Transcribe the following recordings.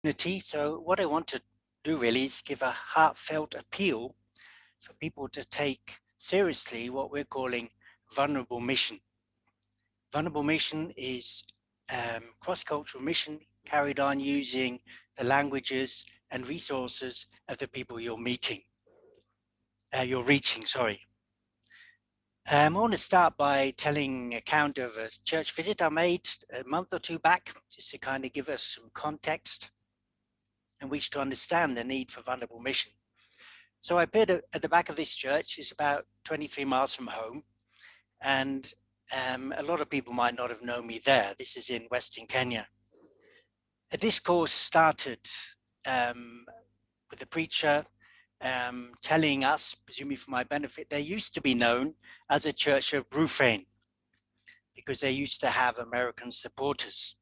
So what I want to do really is give a heartfelt appeal for people to take seriously what we're calling vulnerable mission. Vulnerable mission is cross-cultural mission carried on using the languages and resources of the people you're reaching, sorry. I want to start by telling an account of a church visit I made a month or two back, just to kind of give us some context in which to understand the need for vulnerable mission. So I appeared at the back of this church. It's about 23 miles from home, and a lot of people might not have known me there. This is in Western Kenya. A discourse started with the preacher telling us, presumably for my benefit, they used to be known as a church of Brufane because they used to have American supporters.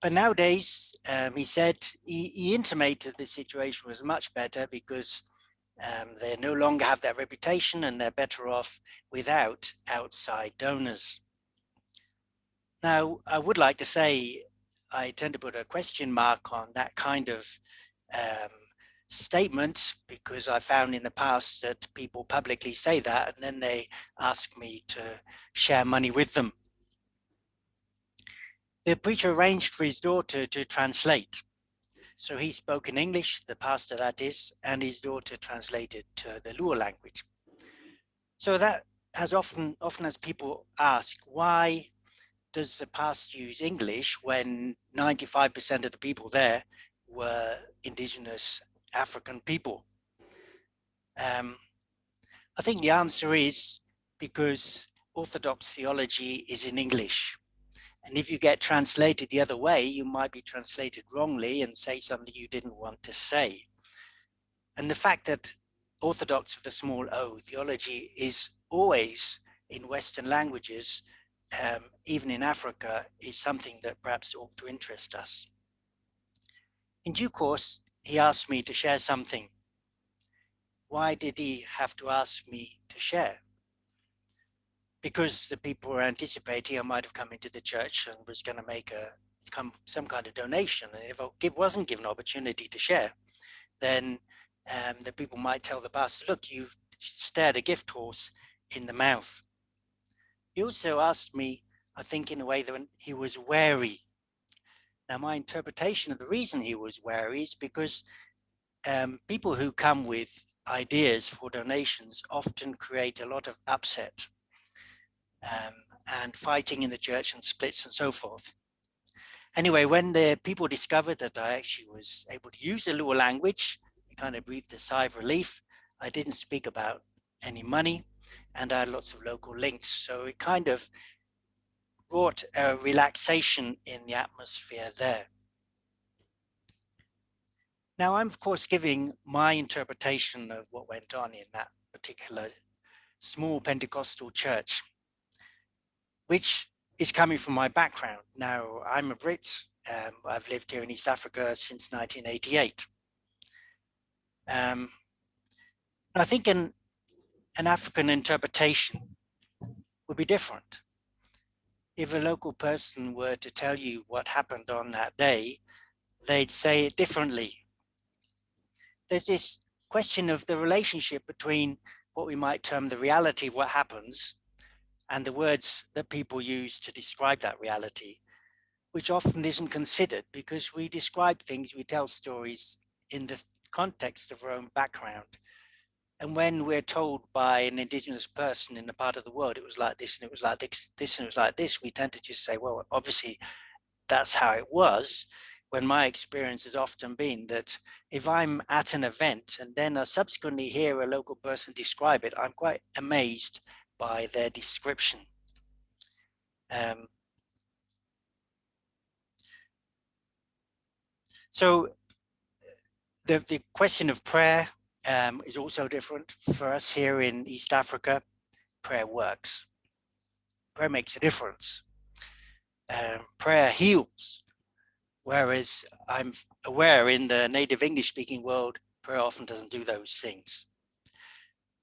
But nowadays, he said, he intimated the situation was much better because they no longer have that reputation and they're better off without outside donors. Now, I would like to say I tend to put a question mark on that kind of statement because I found in the past that people publicly say that and then they ask me to share money with them. The preacher arranged for his daughter to translate. So he spoke in English, the pastor that is, and his daughter translated to the Luo language. So that has often as people ask, why does the pastor use English when 95% of the people there were indigenous African people? I think the answer is because Orthodox theology is in English. And if you get translated the other way, you might be translated wrongly and say something you didn't want to say. And the fact that Orthodox with a small o theology is always in Western languages, even in Africa, is something that perhaps ought to interest us. In due course, he asked me to share something. Why did he have to ask me to share? Because the people were anticipating I might have come into the church and was going to make some kind of donation. And if I wasn't given an opportunity to share, then the people might tell the pastor, look, you've stared a gift horse in the mouth. He also asked me, I think in a way that he was wary. Now, my interpretation of the reason he was wary is because people who come with ideas for donations often create a lot of upset and fighting in the church and splits and so forth. Anyway, when the people discovered that I actually was able to use the Luo language, they kind of breathed a sigh of relief. I didn't speak about any money and I had lots of local links. So it kind of brought a relaxation in the atmosphere there. Now, I'm of course giving my interpretation of what went on in that particular small Pentecostal church, which is coming from my background. Now, I'm a Brit. I've lived here in East Africa since 1988. I think an African interpretation would be different. If a local person were to tell you what happened on that day, they'd say it differently. There's this question of the relationship between what we might term the reality of what happens and the words that people use to describe that reality, which often isn't considered because we describe things, we tell stories in the context of our own background. And when we're told by an indigenous person in the part of the world, it was like this and it was like this and it was like this, we tend to just say, well, obviously that's how it was. When my experience has often been that if I'm at an event and then I subsequently hear a local person describe it, I'm quite amazed by their description. So the question of prayer is also different. For us here in East Africa, prayer works. Prayer makes a difference. Prayer heals. Whereas I'm aware in the native English speaking world, prayer often doesn't do those things.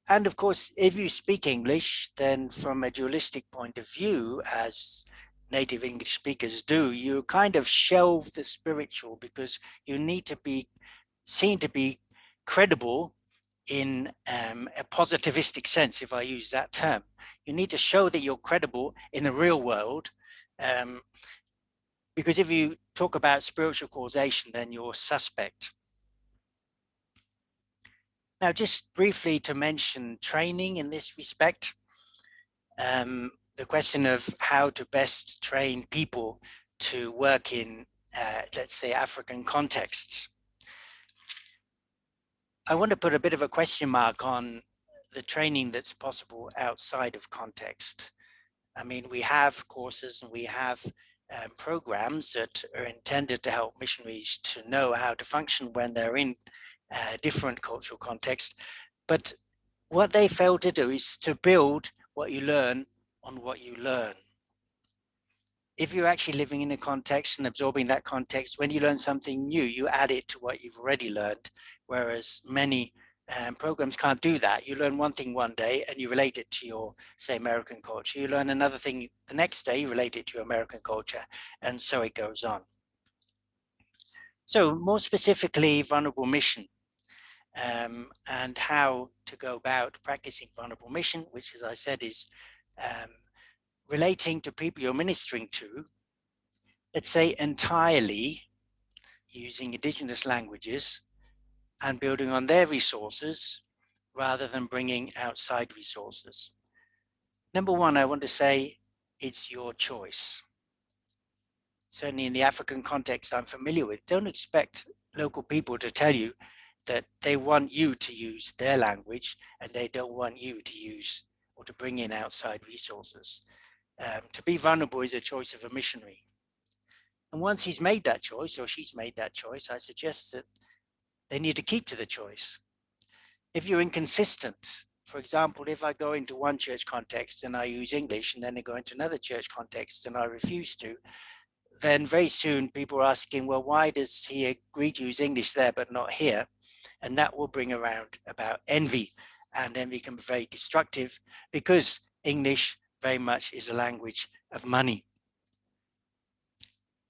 And of course, if you speak English, then from a dualistic point of view, as native English speakers do, you kind of shelve the spiritual because you need to be seen to be credible in a positivistic sense, if I use that term. You need to show that you're credible in the real world, because if you talk about spiritual causation, then you're suspect. Now, just briefly to mention training in this respect, the question of how to best train people to work in, let's say, African contexts. I want to put a bit of a question mark on the training that's possible outside of context. I mean, we have courses and we have programs that are intended to help missionaries to know how to function when they're in different cultural contexts. But what they fail to do is to build what you learn on what you learn. If you're actually living in a context and absorbing that context, when you learn something new, you add it to what you've already learned, whereas many programs can't do that. You learn one thing one day and you relate it to your, say, American culture. You learn another thing the next day, you relate it to your American culture, and so it goes on. So more specifically, vulnerable mission, and how to go about practicing vulnerable mission, which, as I said, is relating to people you're ministering to, let's say, entirely using indigenous languages and building on their resources rather than bringing outside resources. Number one, I want to say it's your choice. Certainly in the African context I'm familiar with, don't expect local people to tell you that they want you to use their language and they don't want you to use or to bring in outside resources. To be vulnerable is a choice of a missionary. And once he's made that choice or she's made that choice, I suggest that they need to keep to the choice. If you're inconsistent, for example, if I go into one church context and I use English and then I go into another church context and I refuse to, then very soon people are asking, well, why does he agree to use English there but not here? And that will bring around about envy. And envy can be very destructive because English very much is a language of money.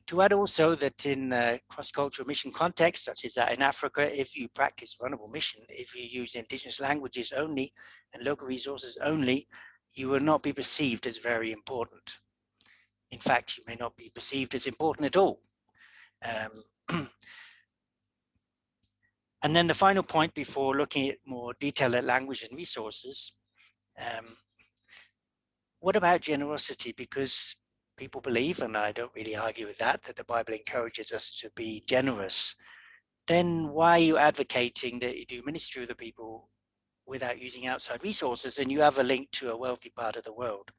To add also that in cross-cultural mission contexts, such as that in Africa, if you practice vulnerable mission, if you use indigenous languages only and local resources only, you will not be perceived as very important. In fact, you may not be perceived as important at all. And then the final point before looking at more detail at language and resources, what about generosity? Because people believe, and I don't really argue with that the Bible encourages us to be generous. Then why are you advocating that you do ministry with the people without using outside resources and you have a link to a wealthy part of the world?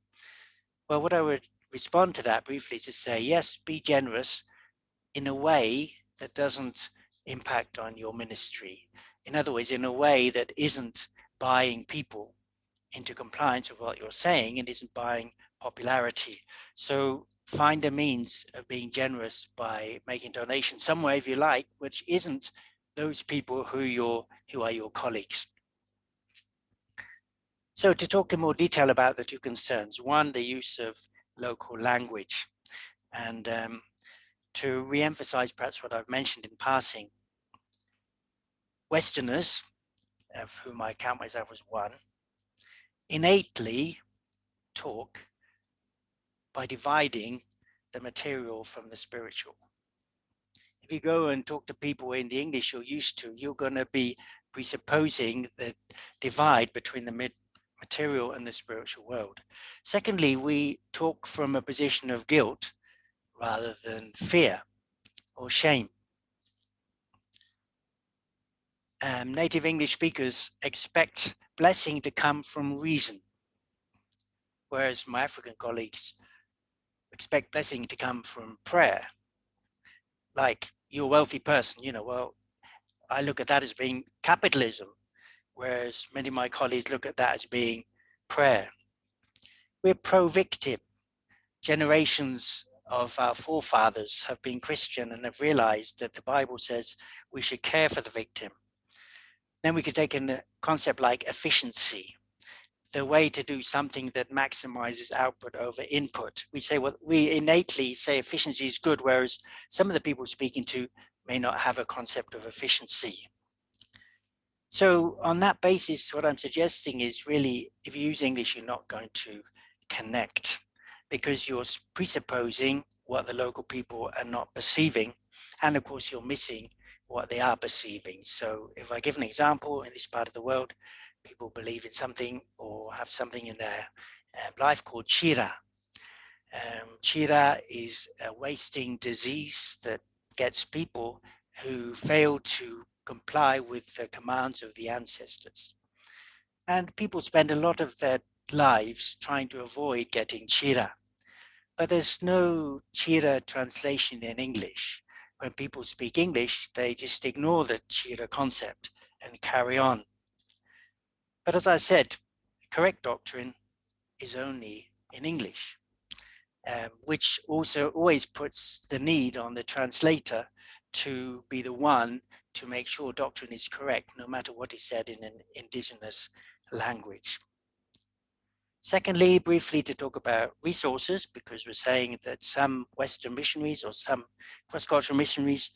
Well, what I would respond to that briefly is to say, yes, be generous in a way that doesn't impact on your ministry. In other words, in a way that isn't buying people into compliance with what you're saying and isn't buying popularity. So find a means of being generous by making donations somewhere, if you like, which isn't those people who are your colleagues. So to talk in more detail about the two concerns, one, the use of local language, and to re-emphasize perhaps what I've mentioned in passing, Westerners, of whom I count myself as one, innately talk by dividing the material from the spiritual. If you go and talk to people in the English you're used to, you're going to be presupposing the divide between the material and the spiritual world. Secondly, we talk from a position of guilt rather than fear or shame. Native English speakers expect blessing to come from reason, whereas my African colleagues expect blessing to come from prayer. Like, you're a wealthy person, well, I look at that as being capitalism, whereas many of my colleagues look at that as being prayer. We're pro-victim. Generations of our forefathers have been Christian and have realized that the Bible says we should care for the victim. Then we could take a concept like efficiency. the way to do something that maximizes output over input. We say, well, we innately say efficiency is good, whereas some of the people speaking to may not have a concept of efficiency. So on that basis, what I'm suggesting is really, if you use English, you're not going to connect because you're presupposing what the local people are not perceiving. And of course, you're missing what they are perceiving. So if I give an example, in this part of the world, people believe in something or have something in their life called chira. Chira is a wasting disease that gets people who fail to comply with the commands of the ancestors. And people spend a lot of their lives trying to avoid getting chira. But there's no chira translation in English. When people speak English, they just ignore the chira concept and carry on. But as I said, correct doctrine is only in English, which also always puts the need on the translator to be the one to make sure doctrine is correct, no matter what is said in an indigenous language. Secondly, briefly to talk about resources, because we're saying that some Western missionaries or some cross-cultural missionaries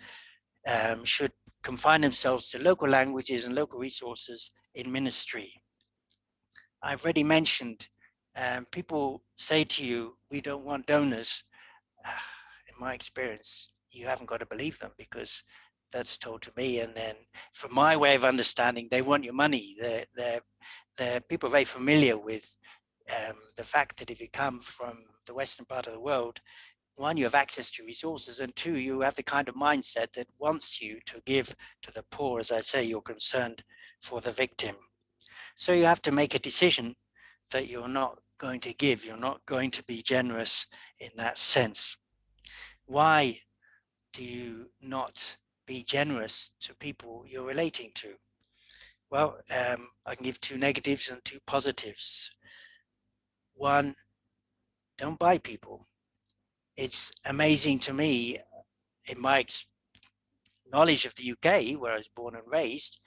should confine themselves to local languages and local resources in ministry. I've already mentioned, people say to you, we don't want donors. In my experience, you haven't got to believe them, because that's told to me. And then from my way of understanding, they want your money. They're people very familiar with the fact that if you come from the Western part of the world, one, you have access to resources, and two, you have the kind of mindset that wants you to give to the poor. As I say, you're concerned for the victim. So you have to make a decision that you're not going to give, you're not going to be generous in that sense. Why do you not be generous to people you're relating to? Well, I can give two negatives and two positives. One, don't buy people. It's amazing to me, in my knowledge of the UK, where I was born and raised,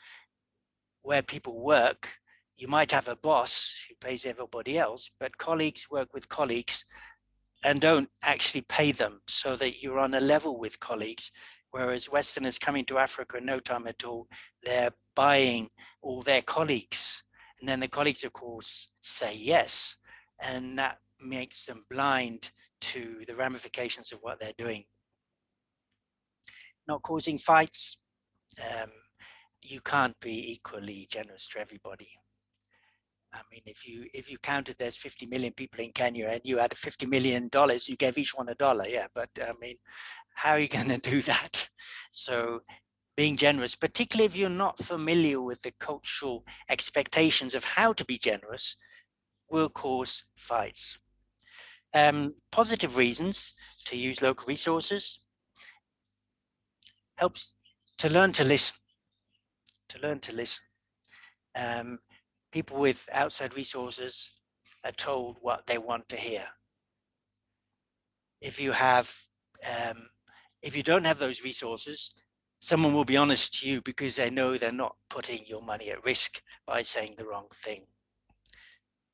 where people work, you might have a boss who pays everybody else, but colleagues work with colleagues and don't actually pay them, so that you're on a level with colleagues. Whereas Westerners coming to Africa, no time at all, they're buying all their colleagues. And then the colleagues, of course, say yes. And that makes them blind to the ramifications of what they're doing. Not causing fights. You can't be equally generous to everybody. I mean, if you counted there's 50 million people in Kenya and you had $50 million, you gave each one $1. Yeah, but I mean, how are you going to do that? So being generous, particularly if you're not familiar with the cultural expectations of how to be generous, will cause fights. Positive reasons to use local resources helps to learn to listen. People with outside resources are told what they want to hear. If you don't have those resources, someone will be honest to you because they know they're not putting your money at risk by saying the wrong thing.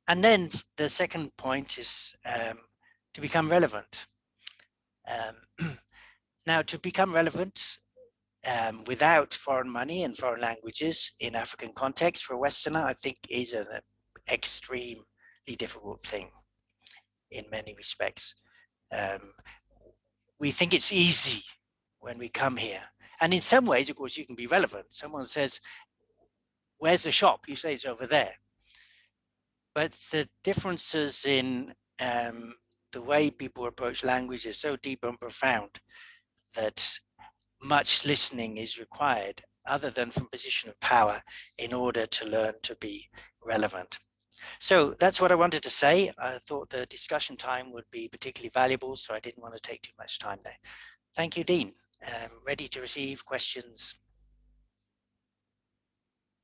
And then the second point is to become relevant. Now, to become relevant without foreign money and foreign languages in African context for a Westerner, I think is an extremely difficult thing in many respects. We think it's easy when we come here. And in some ways, of course, you can be relevant. Someone says, where's the shop? You say it's over there. But the differences in the way people approach language is so deep and profound that much listening is required, other than from a position of power, in order to learn to be relevant. So that's what I wanted to say. I thought the discussion time would be particularly valuable, so I didn't want to take too much time there. Thank you, Dean. Ready to receive questions.